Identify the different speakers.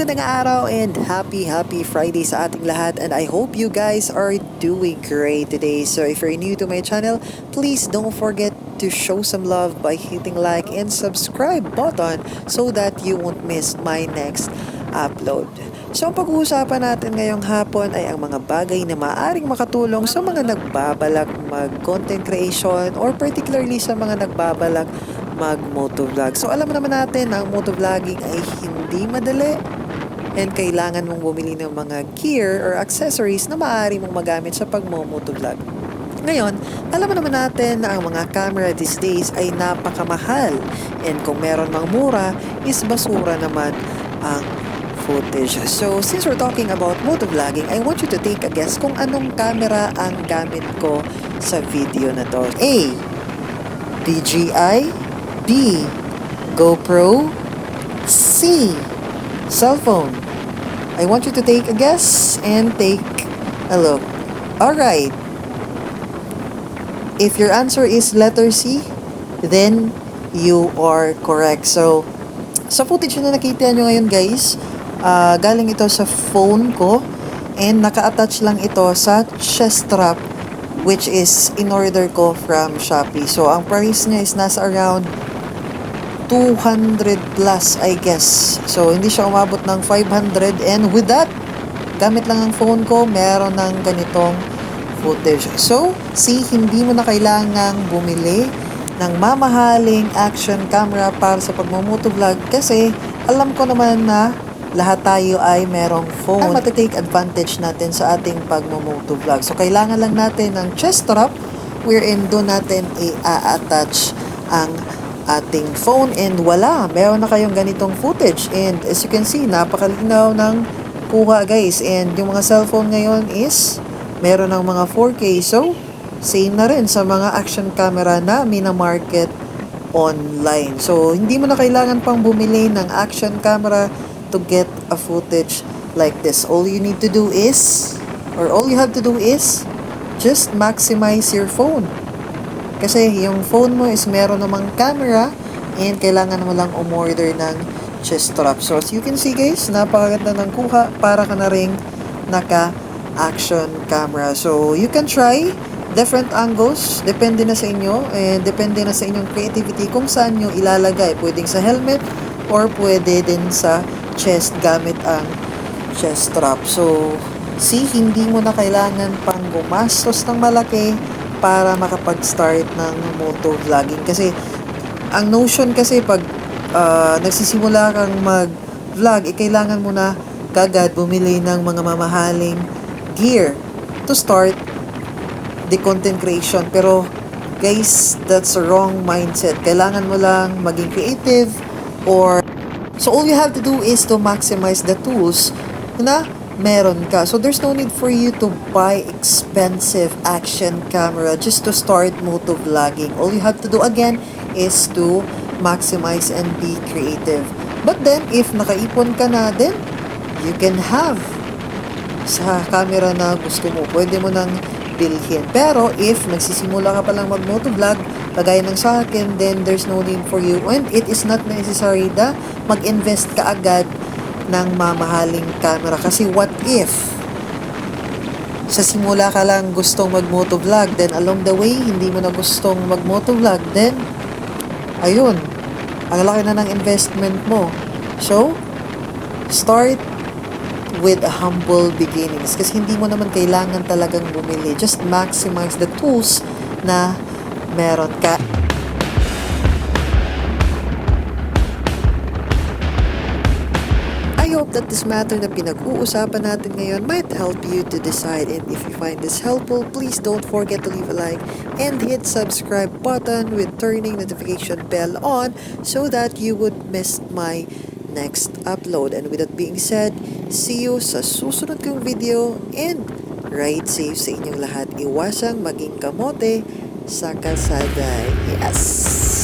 Speaker 1: magandang araw and happy Friday sa ating lahat, and I hope you guys are doing great today. So if you're new to my channel, please don't forget to show some love by hitting like and subscribe button so that you won't miss my next upload. So ang pag-uusapan natin ngayong hapon ay ang mga bagay na maaaring makatulong sa mga nagbabalak mag-content creation or particularly sa mga nagbabalak mag-motovlog. So alam naman natin na ang motovlogging ay hindi madali and kailangan mong bumili ng mga gear or accessories na maaari mong magamit sa pag-motovlog. Ngayon, alam naman natin na ang mga camera these days ay napakamahal, and kung meron mang mura is basura naman ang footage. So since we're talking about motovlogging, I want you to take a guess kung anong camera ang gamit ko sa video na to. A. DJI, B. GoPro, C. Cellphone. I want you to take a guess and take a look. Alright. If your answer is letter C, then you are correct. So, sa footage na nakita nyo ngayon guys, galing ito sa phone ko and naka-attach lang ito sa chest strap, which is in-order ko from Shopee. So, ang price niya is nasa around 200 plus, I guess. So, hindi siya umabot ng 500. And with that, gamit lang ang phone ko, meron ng ganitong footage. So, hindi mo na kailangang bumili ng mamahaling action camera para sa pagmumotovlog kasi alam ko naman na lahat tayo ay merong phone at matitake advantage natin sa ating pagmumotovlog. So, kailangan lang natin ng chest strap wherein doon natin i-attach ang ating phone and meron na kayong ganitong footage. And as you can see, napakalinaw ng kuha guys. And yung mga cellphone ngayon is meron ng mga 4K. So, same na rin sa mga action camera na minamarket online. So, hindi mo na kailangan pang bumili ng action camera to get a footage like this. All you have to do is just maximize your phone. Kasi yung phone mo is meron namang camera and kailangan mo lang umorder ng chest strap. So as you can see guys, napakaganda ng kuha para ka na ring naka-action camera. So you can try different angles, depende na sa inyo and depende na sa inyong creativity kung saan nyo ilalagay. Pwedeng sa helmet or pwede din sa chest gamit ang chest strap. So hindi mo na kailangan pang gumastos ng malaki para makapag-start ng motovlogging. Kasi, ang notion kasi pag nagsisimula kang mag-vlog, kailangan mo na kagad bumili ng mga mamahaling gear to start the content creation. Pero, guys, that's a wrong mindset. Kailangan mo lang maging creative so all you have to do is to maximize the tools na meron ka. So there's no need for you to buy expensive action camera just to start motovlogging. All you have to do again is to maximize and be creative. But then if nakaipon ka na, then you can have sa camera na gusto mo. Pwede mo nang bilhin. Pero if nagsisimula ka pa lang mag-motovlog, kagaya ng sa akin, then there's no need for you. And it is not necessary na mag-invest ka agad ng mamahaling camera. Kasi what if sa simula ka lang gustong mag-motovlog, then along the way hindi mo na gustong mag-motovlog, then ayun, ang laki na ng investment mo. So start with a humble beginnings kasi hindi mo naman kailangan talagang bumili. Just maximize the tools na meron ka. I hope that this matter na pinag-uusapan natin ngayon might help you to decide, and if you find this helpful, please don't forget to leave a like and hit subscribe button with turning notification bell on so that you would miss my next upload. And with that being said, see you sa susunod kong video and ride safe sa inyong lahat. Iwasang maging kamote sa kalsada. Yes!